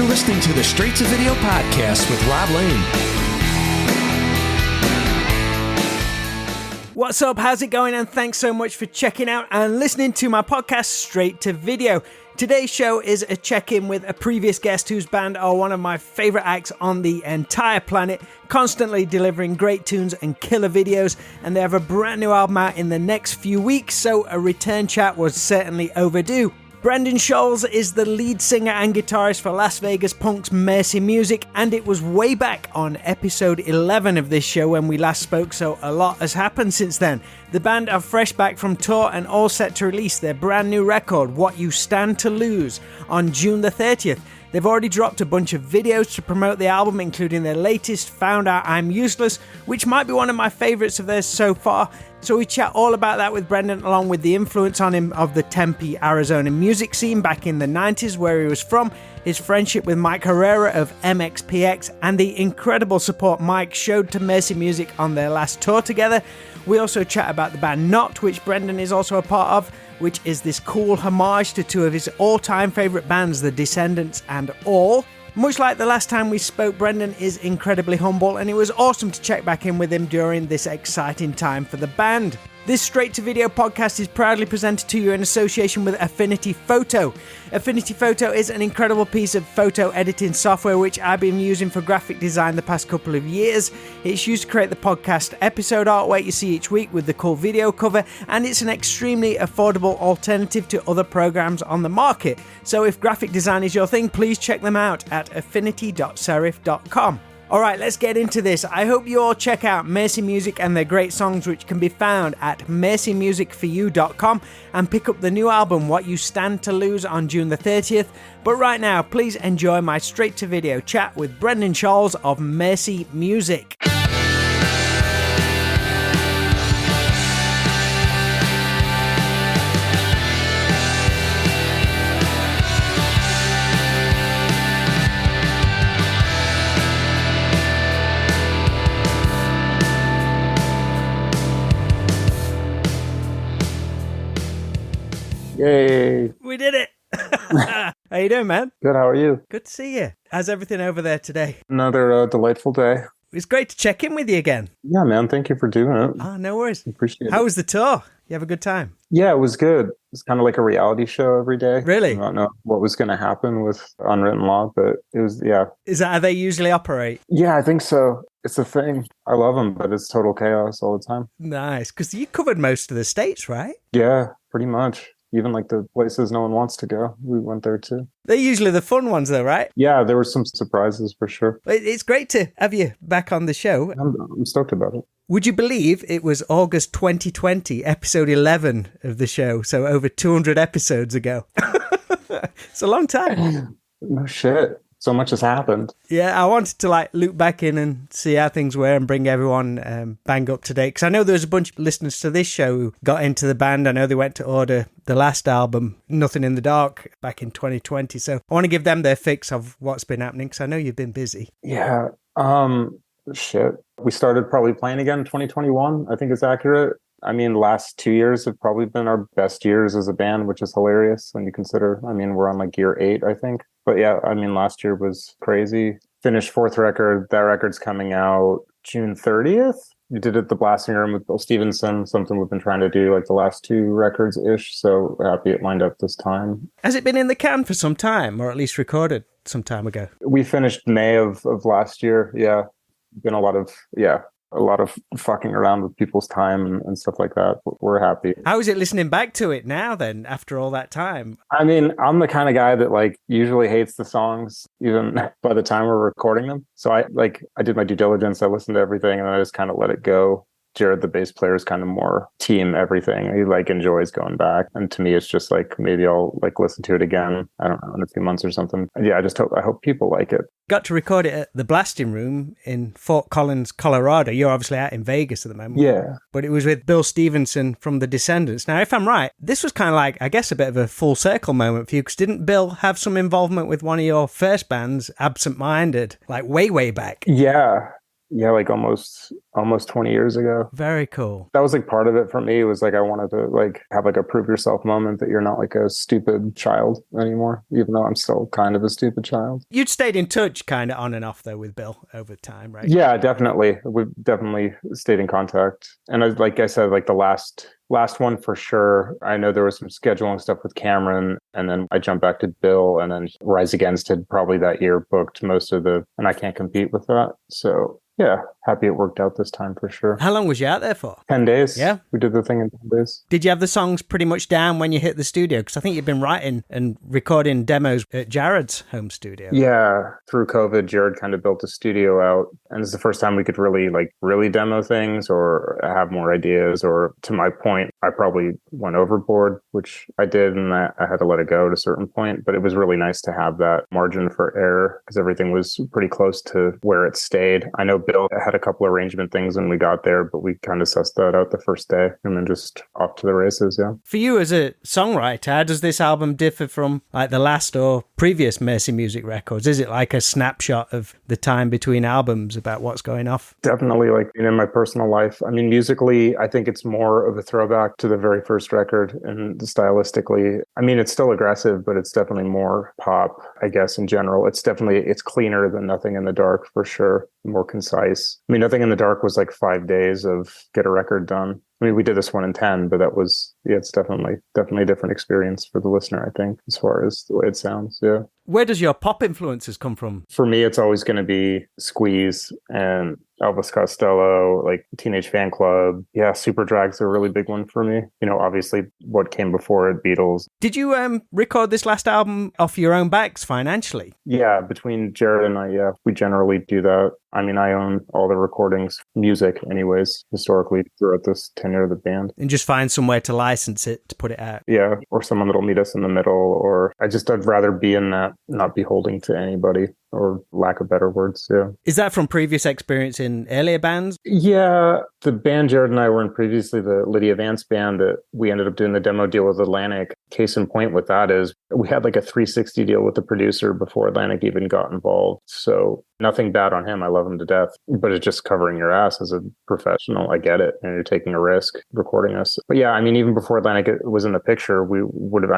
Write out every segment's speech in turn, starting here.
listening to the Straight to Video podcast with Rob Lane. What's up? How's it going? And thanks so much for checking out and listening to my podcast, Straight to Video. Today's show is a check-in with a previous guest whose band are one of my favourite acts on the entire planet, constantly delivering great tunes and killer videos, and they have a brand new album out in the next few weeks, so a return chat was certainly overdue. Brendan Scholz is the lead singer and guitarist for Las Vegas Punk's Mercy Music, and it was way back on episode 11 of this show when we last spoke, so a lot has happened since then. The band are fresh back from tour and all set to release their brand new record, What You Stand to Lose, on June the 30th. They've already dropped a bunch of videos to promote the album, including their latest, Found Out I'm Useless, which might be one of my favourites of theirs so far. So we chat all about that with Brendan, along with the influence on him of the Tempe, Arizona music scene back in the 90s, where he was from, his friendship with Mike Herrera of MXPX, and the incredible support Mike showed to Mercy Music on their last tour together. We also chat about the band Not, which Brendan is also a part of, which is this cool homage to two of his all-time favourite bands, The Descendants and All. Much like the last time we spoke, Brendan is incredibly humble, and it was awesome to check back in with him during this exciting time for the band. This Straight to Video podcast is proudly presented to you in association with Affinity Photo. Affinity Photo is an incredible piece of photo editing software which I've been using for graphic design the past couple of years. It's used to create the podcast episode artwork you see each week with the cool video cover, and it's an extremely affordable alternative to other programs on the market. So if graphic design is your thing, please check them out at affinity.serif.com. Alright, let's get into this. I hope you all check out Mercy Music and their great songs, which can be found at mercymusicforyou.com, and pick up the new album What You Stand to Lose on June the 30th. But right now, please enjoy my Straight to Video chat with Brendan Scholz of Mercy Music. Yay. We did it! How you doing, man? Good, how are you? Good to see you. How's everything over there today? Another delightful day. It's great to check in with you again. Yeah, man, thank you for doing it. Oh, no worries. Appreciate it. How was the tour? You have a good time? Yeah, it was good. It's kind of like a reality show every day. Really? I don't know what was going to happen with Unwritten Law, but it was, yeah. Is that how they usually operate? Yeah, I think so. It's a thing. I love them, but it's total chaos all the time. Nice, because you covered most of the states, right? Yeah, pretty much. Even like the places no one wants to go. We went there too. They're usually the fun ones though, right? Yeah, there were some surprises for sure. It's great to have you back on the show. I'm stoked about it. Would you believe it was August 2020, episode 11 of the show, so over 200 episodes ago. It's a long time. No shit. So much has happened. Yeah, I wanted to loop back in and see how things were and bring everyone bang up to date. Because I know there was a bunch of listeners to this show who got into the band. I know they went to order the last album, Nothing in the Dark, back in 2020. So I want to give them their fix of what's been happening, because I know you've been busy. Yeah. Shit. We started probably playing again in 2021. I think it's accurate. I mean, the last 2 years have probably been our best years as a band, which is hilarious when you consider, we're on year 8, I think. But yeah, last year was crazy. Finished 4th record. That record's coming out June 30th. We did it at the Blasting Room with Bill Stevenson, something we've been trying to do the last 2 records-ish. So happy it lined up this time. Has it been in the can for some time, or at least recorded some time ago? We finished May of last year. Yeah. Been a lot of fucking around with people's time and stuff like that. We're happy. How is it listening back to it now then, after all that time? I'm the kind of guy that usually hates the songs even by the time we're recording them. So I did my due diligence. I listened to everything and I just kind of let it go. Jared, the bass player, is kind of more team everything. He enjoys going back. And to me, it's just maybe I'll listen to it again, I don't know, in a few months or something. And yeah, I hope people like it. Got to record it at the Blasting Room in Fort Collins, Colorado. You're obviously out in Vegas at the moment. Yeah. But it was with Bill Stevenson from The Descendants. Now, if I'm right, this was kind of I guess, a bit of a full circle moment for you, because didn't Bill have some involvement with one of your first bands, Absent Minded, way, way back? Yeah. yeah, like almost 20 years ago. Very cool. That was like part of it for me. It was like I wanted to like have like a prove yourself moment that you're not like a stupid child anymore, even though I'm still kind of a stupid child. You'd stayed in touch kind of on and off though with Bill over time, right? Yeah, definitely. We've definitely stayed in contact. And like I said, like the last one for sure. I know there was some scheduling stuff with Cameron, and then I jumped back to Bill, and then Rise Against had probably that year booked most of and I can't compete with that. So yeah, happy it worked out this time for sure. How long was you out there for? 10 days. Yeah. We did the thing in 10 days. Did you have the songs pretty much down when you hit the studio? Because I think you've been writing and recording demos at Jared's home studio. Yeah. Through COVID, Jared kind of built a studio out. And it's the first time we could really demo things or have more ideas. Or to my point, I probably went overboard, which I did. And I had to let it go at a certain point. But it was really nice to have that margin for error because everything was pretty close to where it stayed. I know Bill had a couple arrangement things when we got there, but we kind of sussed that out the first day and then just off to the races. Yeah. For you as a songwriter, how does this album differ from like the last or previous Mercy Music records? Is it like a snapshot of the time between albums about what's going off? Definitely, like in my personal life. I mean, musically, I think it's more of a throwback to the very first record, and stylistically, I mean, it's still aggressive, but it's definitely more pop, I guess, in general. It's cleaner than Nothing in the Dark for sure, more concise. I mean, Nothing in the Dark was like 5 days of get a record done. I mean, we did this one in 10, but it's definitely a different experience for the listener, I think, as far as the way it sounds. Yeah. Where does your pop influences come from? For me, it's always going to be Squeeze and Elvis Costello, like Teenage Fan Club. Yeah, Superdrag's a really big one for me. You know, obviously what came before it, Beatles. Did you record this last album off your own backs financially? Yeah, between Jared and I, yeah, we generally do that. I mean, I own all the recordings, music anyways, historically throughout this tenure of the band. And just find somewhere to license it, to put it out. Yeah, or someone that'll meet us in the middle, or I'd rather be in that, not beholding to anybody, or lack of better words, yeah. Is that from previous experience in earlier bands? Yeah, the band Jared and I were in previously, the Lydia Vance band that we ended up doing the demo deal with Atlantic. Case in point with that is we had like a 360 deal with the producer before Atlantic even got involved. So nothing bad on him. I love him to death, but it's just covering your ass as a professional. I get it. And you're taking a risk recording us. But yeah, I mean, even before Atlantic was in the picture, we would have,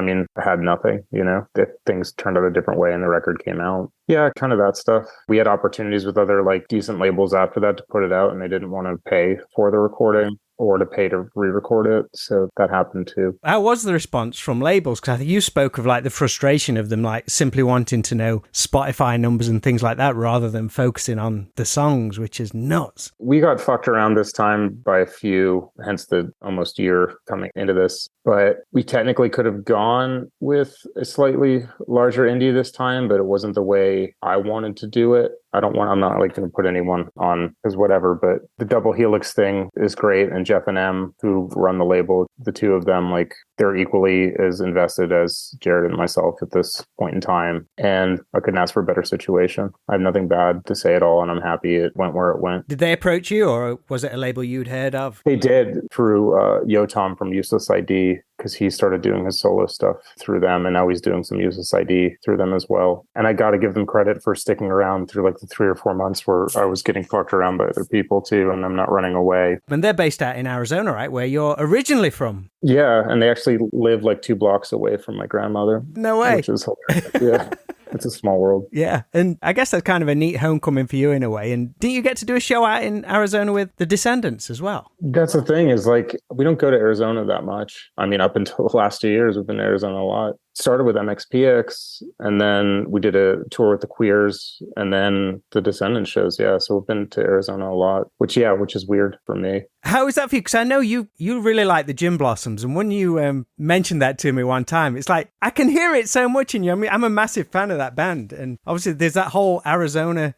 had nothing, if things turned out a different way and the record came out. Yeah, kind of that stuff. We had opportunities with other like decent labels after that to put it out, and they didn't want to pay for the recording or to pay to re-record it. So that happened too. How was the response from labels? Because I think you spoke of like the frustration of them like simply wanting to know Spotify numbers and things like that rather than focusing on the songs, which is nuts. We got fucked around this time by a few, hence the almost year coming into this. But we technically could have gone with a slightly larger indie this time, but it wasn't the way I wanted to do it. I'm not like going to put anyone on as whatever, but the Double Helix thing is great. And Jeff and Em, who run the label, the two of them, like they're equally as invested as Jared and myself at this point in time. And I couldn't ask for a better situation. I have nothing bad to say at all. And I'm happy it went where it went. Did they approach you or was it a label you'd heard of? They did through Yotam from Useless ID, because he started doing his solo stuff through them. And now he's doing some Useless ID through them as well. And I got to give them credit for sticking around through like the 3 or 4 months where I was getting fucked around by other people too, and I'm not running away. And they're based out in Arizona, right? Where you're originally from. Yeah, and they actually live like 2 blocks away from my grandmother. No way. Which is hilarious. Yeah. It's a small world. Yeah. And I guess that's kind of a neat homecoming for you in a way. And didn't you get to do a show out in Arizona with the Descendants as well? That's the thing is like, we don't go to Arizona that much. I mean, up until the last 2 years, we've been to Arizona a lot. Started with MXPX, and then we did a tour with the Queers, and then the Descendants shows. Yeah, so we've been to Arizona a lot, which is weird for me. How is that for you? Because I know you really like the Gin Blossoms, and when you mentioned that to me one time, it's like, I can hear it so much in you. I mean, I'm a massive fan of that band, and obviously there's that whole Arizona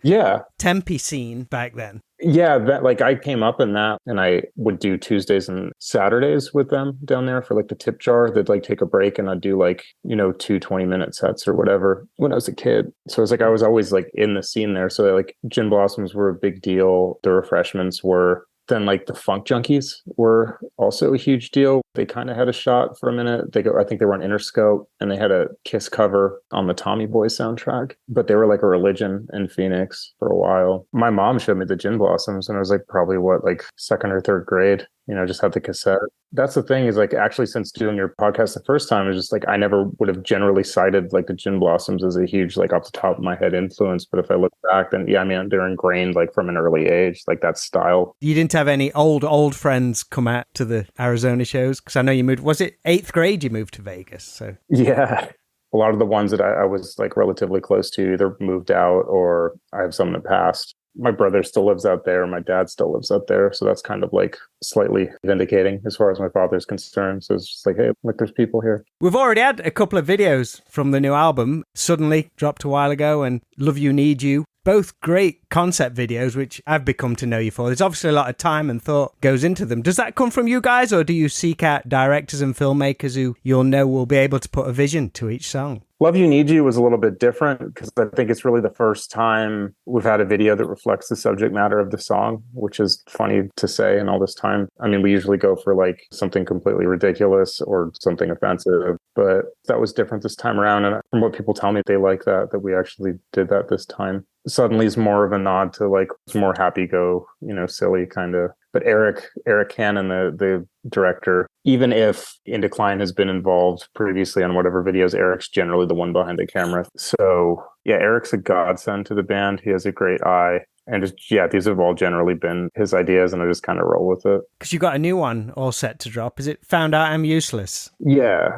Tempe scene back then. Yeah, that like I came up in that, and I would do Tuesdays and Saturdays with them down there for like the tip jar. They'd like take a break, and I'd do like, 2 20-minute sets or whatever when I was a kid. So it's like I was always like in the scene there. So like Gin Blossoms were a big deal. The Refreshments were. Then like the Funk Junkies were also a huge deal. They kind of had a shot for a minute. I think they were on Interscope, and they had a Kiss cover on the Tommy Boy soundtrack, but they were like a religion in Phoenix for a while. My mom showed me the Gin Blossoms, and I was like probably like second or third grade, just had the cassette. That's the thing is like actually since doing your podcast the first time, it's just like I never would have generally cited like the Gin Blossoms as a huge like off the top of my head influence. But if I look back, then they're ingrained like from an early age, like that style. You didn't have any old friends come out to the Arizona shows? Because I know you moved, was it 8th grade you moved to Vegas? So yeah. A lot of the ones that I was like relatively close to either moved out or I have some that passed. My brother still lives out there. My dad still lives out there. So that's kind of like slightly vindicating as far as my father's concerned. So it's just like, hey, look, there's people here. We've already had a couple of videos from the new album. Suddenly dropped a while ago, and Love You, Need You. Both great concept videos, which I've become to know you for. There's obviously a lot of time and thought goes into them. Does that come from you guys, or do you seek out directors and filmmakers who you'll know will be able to put a vision to each song? Love You, Need You was a little bit different because I think it's really the first time we've had a video that reflects the subject matter of the song, which is funny to say in all this time. I mean, we usually go for like something completely ridiculous or something offensive, but that was different this time around. And from what people tell me, they like that we actually did that this time. Suddenly is more of a nod to like it's more happy go, silly kind of. But Eric Cannon, the director, even if In Decline has been involved previously on whatever videos, Eric's generally the one behind the camera. So yeah, Eric's a godsend to the band. He has a great eye. And these have all generally been his ideas, and I just kind of roll with it. Because you got a new one all set to drop. Is it Found Out I'm Useless? Yeah.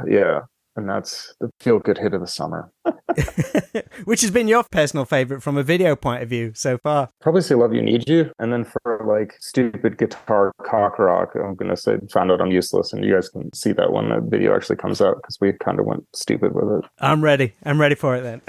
And that's the feel-good hit of the summer. Which has been your personal favorite from a video point of view so far? Probably say Love You, Need You. And then for like stupid guitar cock rock, I'm going to say Found Out I'm Useless. And you guys can see that when the video actually comes out because we kind of went stupid with it. I'm ready for it then.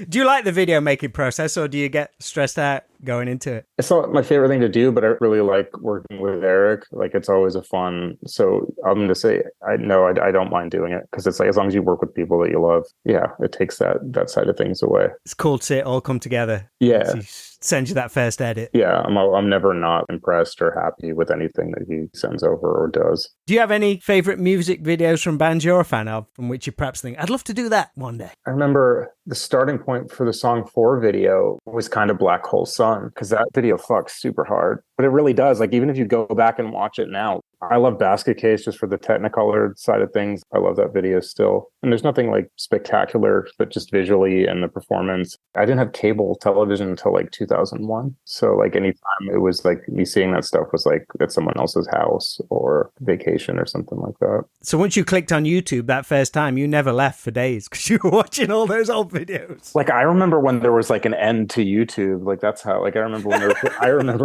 Do you like the video making process, or do you get stressed out going into it? It's not my favorite thing to do, but I really like working with Eric. Like it's always a fun. So I'm going to say, I don't mind doing it because it's like, as long as you work with people that you love, yeah, it takes that side of things away. It's cool to see it all come together. Yeah. He sends you that first edit. Yeah. I'm never not impressed or happy with anything that he sends over or does. Do you have any favorite music videos from bands you're a fan of, from which you perhaps think, I'd love to do that one day? I remember the starting point for the Song 4 video was kind of Black Hole Sun, because that video fucks super hard. But it really does. Like, even if you go back and watch it now, I love Basket Case just for the Technicolor side of things. I love that video still. And there's nothing like spectacular, but just visually and the performance. I didn't have cable television until like 2001. So like anytime it was like me seeing that stuff was like at someone else's house or vacation or something like that. So once you clicked on YouTube that first time, you never left for days because you were watching all those old videos. Like I remember when there was like an end to YouTube. Like that's how, like I remember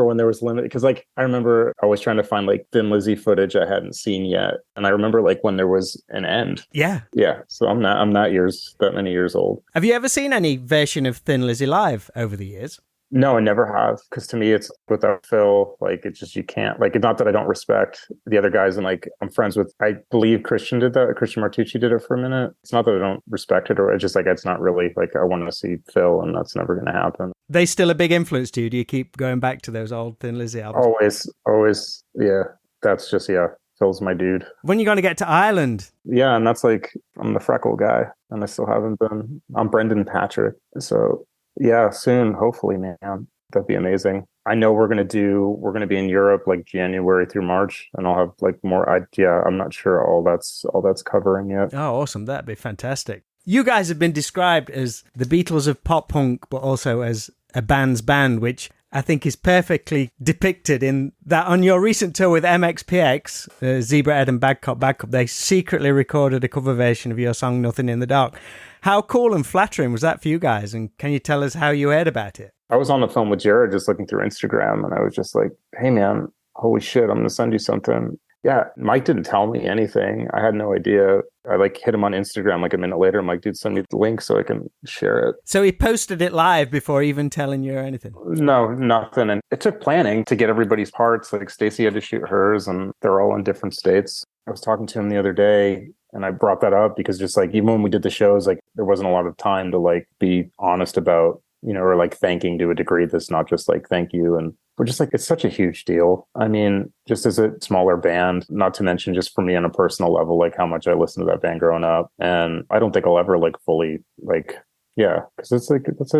when there was limited, because like I remember always trying to find like Thin Lizzy footage I hadn't seen yet, and I remember like when there was an end. Yeah. So I'm not that many years old. Have you ever seen any version of Thin Lizzy live over the years? No, I never have, because to me it's without Phil, like it's just, you can't, like, it's not that I don't respect the other guys, and like I'm friends with, I believe Christian Martucci did it for a minute. It's not that I don't respect it, or it's just like it's not really like I want to see Phil, and that's never going to happen. They still a big influence to you? Do you keep going back to those old Thin Lizzy albums? Always, yeah. That's just, yeah, Phil's my dude. When are you going to get to Ireland? Yeah, and that's like, I'm the freckle guy, and I still haven't been. I'm Brendan Patrick. So yeah, soon, hopefully, man. That'd be amazing. I know we're going to be in Europe like January through March, and I'll have like more idea. I'm not sure all that's covering yet. Oh, awesome. That'd be fantastic. You guys have been described as the Beatles of pop punk, but also as a band's band, which I think is perfectly depicted in that on your recent tour with MXPX, Zebra Head and Bad Cop, they secretly recorded a cover version of your song Nothing in the Dark. How cool and flattering was that for you guys? And can you tell us how you heard about it? I was on the phone with Jared just looking through Instagram, and I was just like, hey man, holy shit, I'm going to send you something. Yeah, Mike didn't tell me anything. I had no idea. I like hit him on Instagram like a minute later. I'm like, dude, send me the link so I can share it. So he posted it live before even telling you or anything? No, nothing. And it took planning to get everybody's parts. Like Stacey had to shoot hers, and they're all in different states. I was talking to him the other day, and I brought that up because just like, even when we did the shows, like there wasn't a lot of time to like be honest about, or like thanking to a degree that's not just like thank you. And which is like, it's such a huge deal. I mean, just as a smaller band, not to mention just for me on a personal level, like how much I listened to that band growing up. And I don't think I'll ever like fully like, yeah, because it's like, it's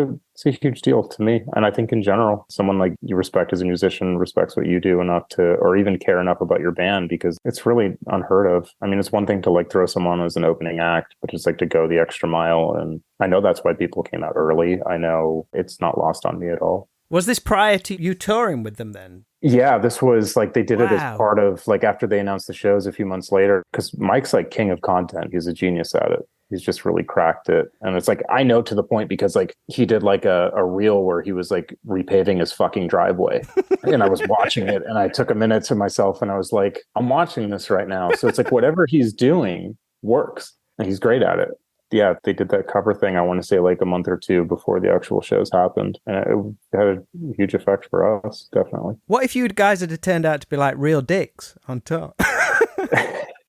a huge deal to me. And I think in general, someone like you respect as a musician respects what you do enough to, or even care enough about your band, because it's really unheard of. I mean, it's one thing to like throw someone as an opening act, but it's like to go the extra mile. And I know that's why people came out early. I know it's not lost on me at all. Was this prior to you touring with them then? Yeah, this was like they did it as part of like after they announced the shows a few months later, because Mike's like king of content. He's a genius at it. He's just really cracked it. And it's like, I know to the point because like he did like a reel where he was like repaving his fucking driveway. And I was watching it and I took a minute to myself and I was like, I'm watching this right now. So it's like whatever he's doing works and he's great at it. Yeah, they did that cover thing, I want to say like a month or two before the actual shows happened. And it had a huge effect for us, definitely. What if you guys had turned out to be like real dicks on tour?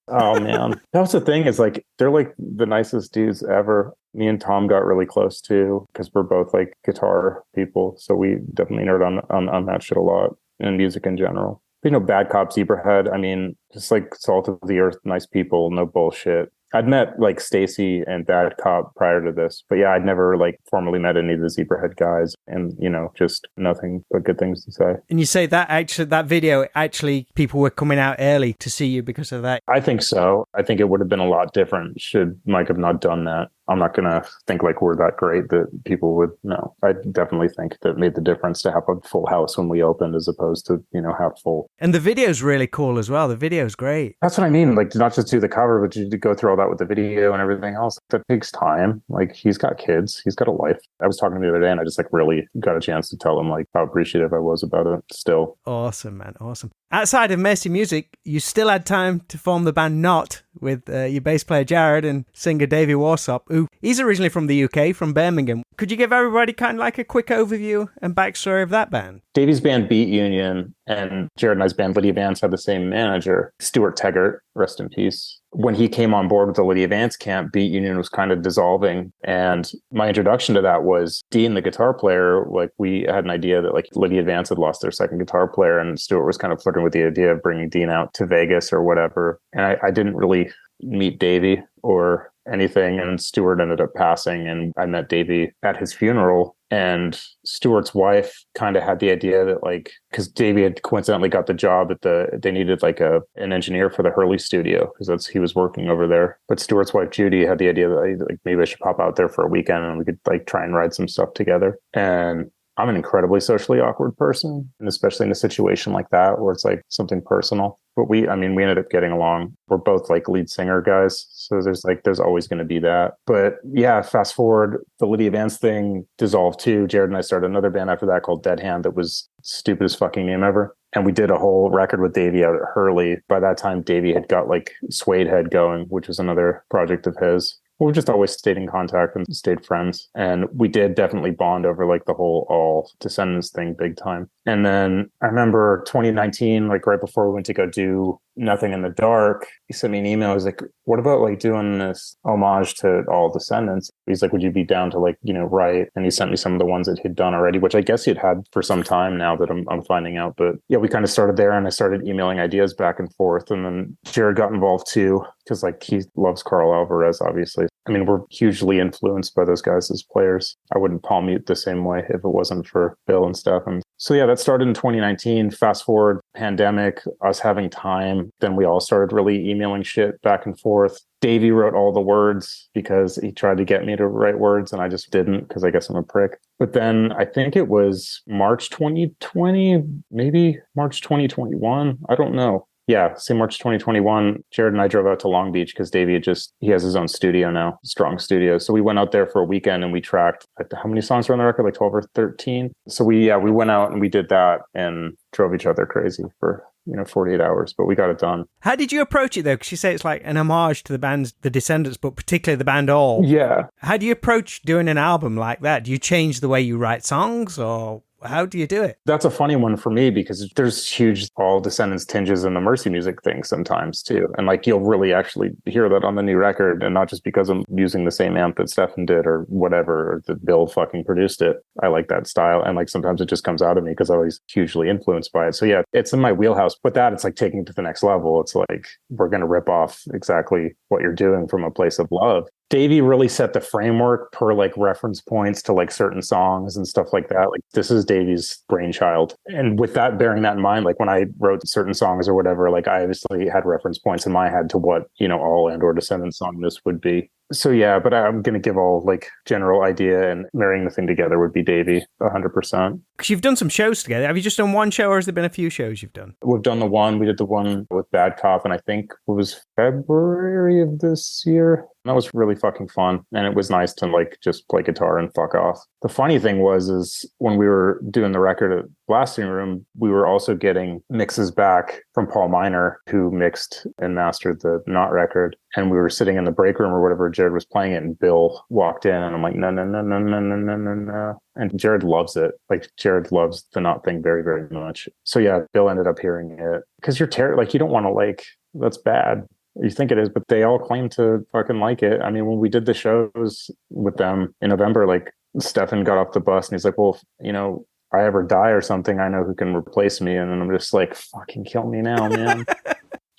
Oh man, that was the thing, is like they're like the nicest dudes ever. Me and Tom got really close too because we're both like guitar people, so we definitely nerd on that shit a lot, and music in general. But, you know, Bad Cop, Zebrahead, I mean, just like salt of the earth, nice people, no bullshit. I'd met like Stacy and Bad Cop prior to this, but yeah, I'd never like formally met any of the Zebrahead guys, and you know, just nothing but good things to say. And you say that actually, that video, actually people were coming out early to see you because of that? I think so. I think it would have been a lot different should Mike have not done that. I'm not going to think like we're that great that people would know. I definitely think that made the difference to have a full house when we opened as opposed to, you know, half full. And the video's really cool as well. The video's great. That's what I mean. Like, not just do the cover, but to go through all that with the video and everything else. That takes time. Like, he's got kids. He's got a life. I was talking to him the other day and I just like really got a chance to tell him like how appreciative I was about it still. Awesome, man. Awesome. Outside of Mercy Music, you still had time to form the band Not with your bass player Jared and singer Davey Warsop, who he's originally from the UK, from Birmingham. Could you give everybody kind of like a quick overview and backstory of that band? Davey's band Beat Union and Jared and I's band Lydia Vance had the same manager, Stuart Teggart, rest in peace. When he came on board with the Lydia Vance camp, Beat Union was kind of dissolving. And my introduction to that was Dean, the guitar player. Like, we had an idea that like Lydia Vance had lost their second guitar player, and Stuart was kind of flirting with the idea of bringing Dean out to Vegas or whatever. And I didn't really meet Davey or anything, and Stuart ended up passing, and I met Davey at his funeral. And Stuart's wife kind of had the idea that like, because Davey had coincidentally got the job at they needed like an engineer for the Hurley studio because he was working over there. But Stuart's wife Judy had the idea that like maybe I should pop out there for a weekend and we could like try and write some stuff together. And I'm an incredibly socially awkward person, and especially in a situation like that where it's like something personal. But we ended up getting along. We're both like lead singer guys, so there's always going to be that. But yeah, fast forward, the Lydia Vance thing dissolved too. Jared and I started another band after that called Dead Hand that was stupidest fucking name ever. And we did a whole record with Davey out at Hurley. By that time, Davey had got like Suede Head going, which was another project of his. We've just always stayed in contact and stayed friends. And we did definitely bond over like the whole All Descendants thing big time. And then I remember 2019, like right before we went to go do Nothing in the Dark, he sent me an email. He was like, what about like doing this homage to All Descendants? He's like, would you be down to like, you know, write? And he sent me some of the ones that he'd done already, which I guess he'd had for some time now that I'm finding out. But yeah, we kind of started there and I started emailing ideas back and forth. And then Jared got involved too, because like he loves Carl Alvarez, obviously. I mean, we're hugely influenced by those guys as players. I wouldn't palm mute the same way if it wasn't for Bill and stuff. And so yeah, that started in 2019. Fast forward, pandemic, us having time. Then we all started really emailing shit back and forth. Davey wrote all the words because he tried to get me to write words and I just didn't because I guess I'm a prick. But then I think it was March 2020, maybe March 2021. I don't know. Yeah, say March 2021, Jared and I drove out to Long Beach because Davey he has his own studio now, Strong Studio. So we went out there for a weekend and we tracked, like, how many songs were on the record? Like 12 or 13. So we went out and we did that and drove each other crazy for, 48 hours, but we got it done. How did you approach it though? Because you say it's like an homage to the bands, The Descendants, but particularly the band All. Yeah. How do you approach doing an album like that? Do you change the way you write songs or How do you do it? That's a funny one for me because there's huge All Descendants tinges in the Mercy music thing sometimes too. And like you'll really actually hear that on the new record, and not just because I'm using the same amp that Stefan did or whatever, or that Bill fucking produced it. I like that style. And like sometimes it just comes out of me because I was hugely influenced by it. So yeah, it's in my wheelhouse. But that it's like taking it to the next level. It's like we're going to rip off exactly what you're doing from a place of love. Davey really set the framework per like reference points to like certain songs and stuff like that. Like this is Davey's brainchild. And with that, bearing that in mind, like when I wrote certain songs or whatever, like I obviously had reference points in my head to what, you know, all and or Descendants song this would be. So yeah, but I'm going to give all like general idea, and marrying the thing together would be Davey 100%. Because you've done some shows together. Have you just done one show, or has there been a few shows you've done? We've done the one. We did the one with Bad Cop, and I think it was February of this year. That was really fucking fun. And it was nice to like just play guitar and fuck off. The funny thing is when we were doing the record at Blasting Room, we were also getting mixes back from Paul Miner, who mixed and mastered the Not record. And we were sitting in the break room or whatever, Jared was playing it, and Bill walked in, and I'm like, no. And Jared loves it. Like Jared loves the Not thing very, very much. So yeah, Bill ended up hearing it because you don't want to like, that's bad. You think it is, but they all claim to fucking like it. I mean, when we did the shows with them in November, like Stefan got off the bus and he's like, well, you know, if I ever die or something, I know who can replace me. And then I'm just like, fucking kill me now, man.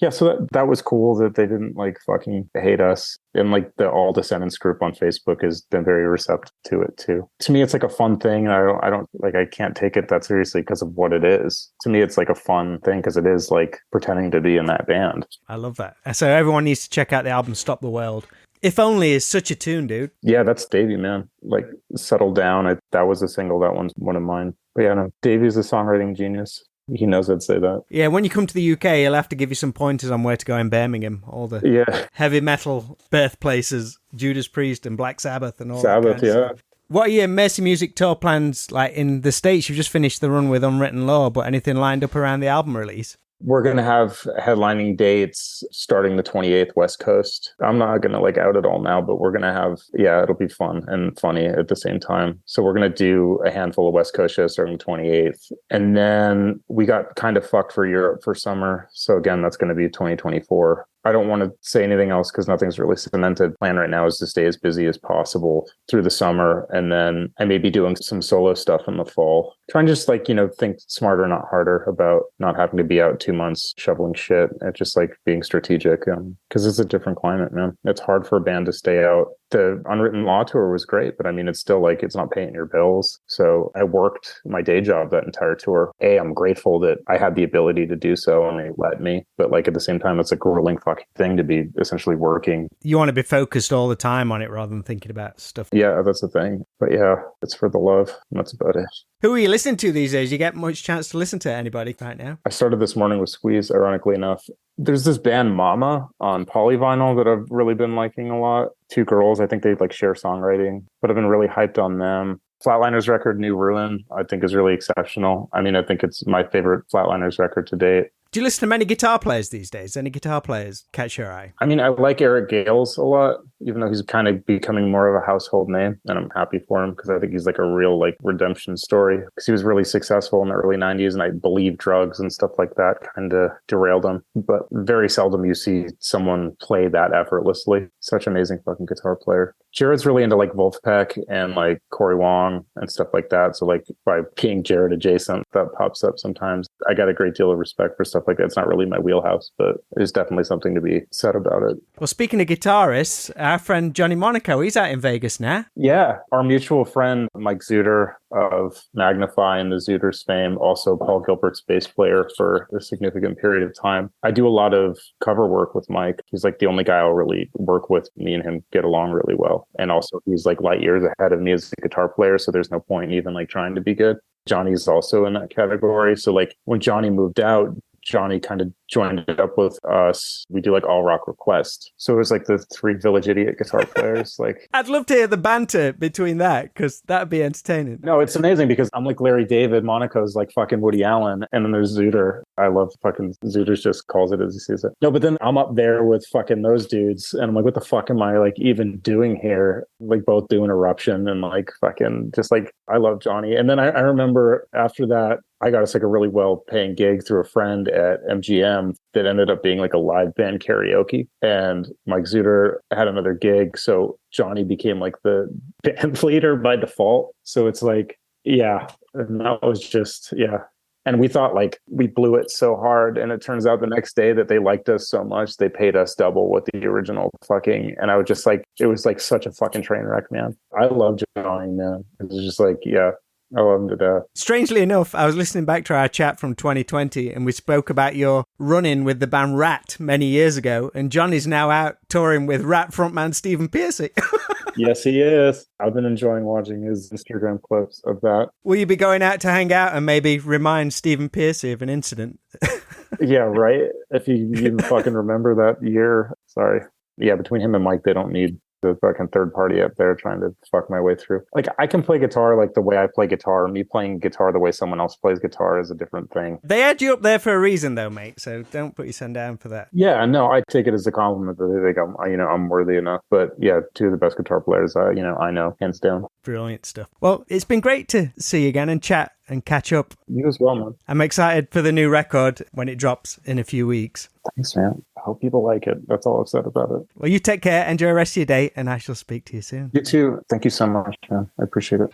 Yeah, so that was cool that they didn't like fucking hate us. And like the All Descendants group on Facebook has been very receptive to it too. To me, it's like a fun thing. I can't take it that seriously because of what it is. To me, it's like a fun thing because it is like pretending to be in that band. I love that. So everyone needs to check out the album Stop the World. If Only is such a tune, dude. Yeah, that's Davey, man. Like Settle Down. That was a single. That one's one of mine. But yeah, no, Davey's a songwriting genius. He knows I'd say that. Yeah, when you come to the UK, he'll have to give you some pointers on where to go in Birmingham. All the heavy metal birthplaces, Judas Priest and Black Sabbath and all Sabbath, that kind of stuff. What are your Mercy Music tour plans like in the States? You've just finished the run with Unwritten Law, but anything lined up around the album release? We're going to have headlining dates starting the 28th West Coast. I'm not going to like out it all now, but we're going to have, it'll be fun and funny at the same time. So we're going to do a handful of West Coast shows starting the 28th. And then we got kind of fucked for Europe for summer. So again, that's going to be 2024. I don't want to say anything else because nothing's really cemented. Plan right now is to stay as busy as possible through the summer. And then I may be doing some solo stuff in the fall. Try and just like, think smarter, not harder about not having to be out 2 months shoveling shit. It's just like being strategic because it's a different climate, man. It's hard for a band to stay out. The Unwritten Law tour was great, but I mean, it's still like, it's not paying your bills. So I worked my day job that entire tour. I'm grateful that I had the ability to do so and they let me. But like at the same time, it's a grueling fucking thing to be essentially working. You want to be focused all the time on it rather than thinking about stuff. Yeah, that's the thing. But yeah, it's for the love. And that's about it. Who are you listening to these days? You get much chance to listen to anybody right now? I started this morning with Squeeze, ironically enough. There's this band Mama on Polyvinyl that I've really been liking a lot. Two girls, I think they like share songwriting, but I've been really hyped on them. Flatliners record, New Ruin, I think is really exceptional. I mean, I think it's my favorite Flatliners record to date. Do you listen to many guitar players these days? Any guitar players catch your eye? I mean, I like Eric Gales a lot, even though he's kind of becoming more of a household name. And I'm happy for him because I think he's like a real like redemption story because he was really successful in the early 90s. And I believe drugs and stuff like that kind of derailed him. But very seldom you see someone play that effortlessly. Such an amazing fucking guitar player. Jared's really into like Wolfpack and like Corey Wong and stuff like that. So like by being Jared adjacent, that pops up sometimes. I got a great deal of respect for stuff like that. It's not really my wheelhouse, but there's definitely something to be said about it. Well, speaking of guitarists, our friend Johnny Monaco, he's out in Vegas now. Yeah. Our mutual friend, Mike Zuder of Magnify and the Zuters fame, also Paul Gilbert's bass player for a significant period of time. I do a lot of cover work with Mike. He's like the only guy I'll really work with. Me and him get along really well. And also he's like light years ahead of me as a guitar player. So there's no point in even like trying to be good. Johnny's also in that category. So like when Johnny moved out, Johnny kind of joined it up with us. We do like all rock request. So it was like the three Village Idiot guitar players. Like, I'd love to hear the banter between that, because that'd be entertaining. no, it's amazing because I'm like Larry David, Monaco's like fucking Woody Allen, and then there's Zuder. I love fucking Zuder's just calls it as he sees it. No, but then I'm up there with fucking those dudes, and I'm like, what the fuck am I like even doing here? Like both doing Eruption and like fucking just like, I love Johnny. And then I remember after that, I got us like a really well-paying gig through a friend at MGM that ended up being like a live band karaoke. And Mike Zuder had another gig. So Johnny became like the band leader by default. So it's like, yeah. And that was just, yeah. And we thought like we blew it so hard. And it turns out the next day that they liked us so much, they paid us double what the original fucking. And I was just like, it was like such a fucking train wreck, man. I love Johnny, man. It was just like, yeah. I love him to death. Strangely enough, I was listening back to our chat from 2020 and we spoke about your run-in with the band Rat many years ago, and Johnny's now out touring with Rat frontman Stephen Pearcy. Yes, he is. I've been enjoying watching his Instagram clips of that. Will you be going out to hang out and maybe remind Stephen Pearcy of an incident? Yeah, right? If you even fucking remember that year. Sorry. Yeah, between him and Mike, they don't need the fucking third party up there trying to fuck my way through. Like, I can play guitar like the way I play guitar. Me playing guitar the way someone else plays guitar is a different thing. They had you up there for a reason, though, mate. So don't put your son down for that. Yeah, no, I take it as a compliment that they think I'm worthy enough. But yeah, two of the best guitar players I know, hands down. Brilliant stuff. Well, it's been great to see you again and chat and catch up. You as well, man. I'm excited for the new record when it drops in a few weeks. Thanks, man. I hope people like it. That's all I've said about it. Well, you take care. Enjoy the rest of your day, and I shall speak to you soon. You too. Thank you so much, man. I appreciate it.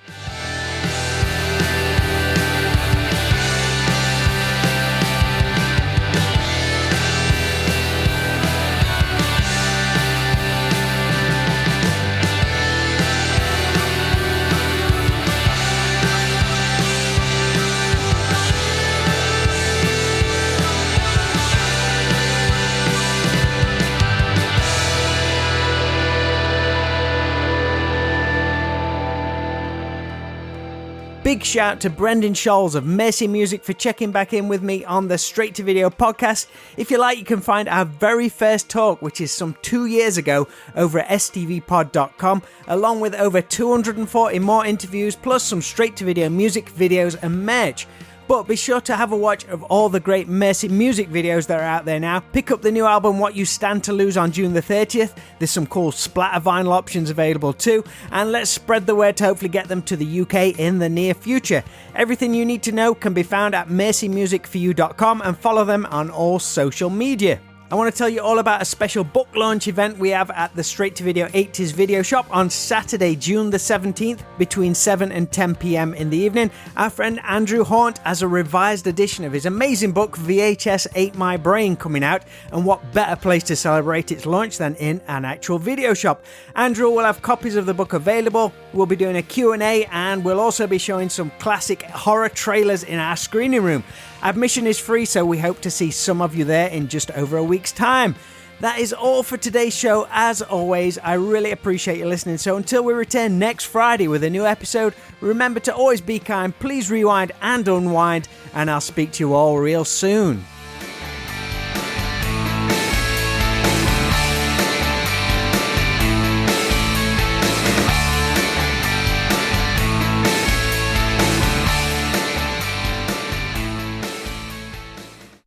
Big shout to Brendan Scholz of Mercy Music for checking back in with me on the Straight to Video podcast. If you like, you can find our very first talk, which is some 2 years ago, over at stvpod.com, along with over 240 more interviews, plus some Straight to Video music videos and merch. But be sure to have a watch of all the great Mercy music videos that are out there now. Pick up the new album What You Stand to Lose on June the 30th. There's some cool splatter vinyl options available too. And let's spread the word to hopefully get them to the UK in the near future. Everything you need to know can be found at mercymusicforyou.com and follow them on all social media. I want to tell you all about a special book launch event we have at the Straight to Video 80s video shop on Saturday, June the 17th, between 7 and 10 p.m. in the evening. Our friend Andrew Haunt has a revised edition of his amazing book, VHS Ate My Brain, coming out, and what better place to celebrate its launch than in an actual video shop. Andrew will have copies of the book available. We'll be doing a Q&A, and we'll also be showing some classic horror trailers in our screening room. Admission is free, so we hope to see some of you there in just over a week's time. That is all for today's show. As always, I really appreciate you listening. So until we return next Friday with a new episode, remember to always be kind, please rewind and unwind, and I'll speak to you all real soon.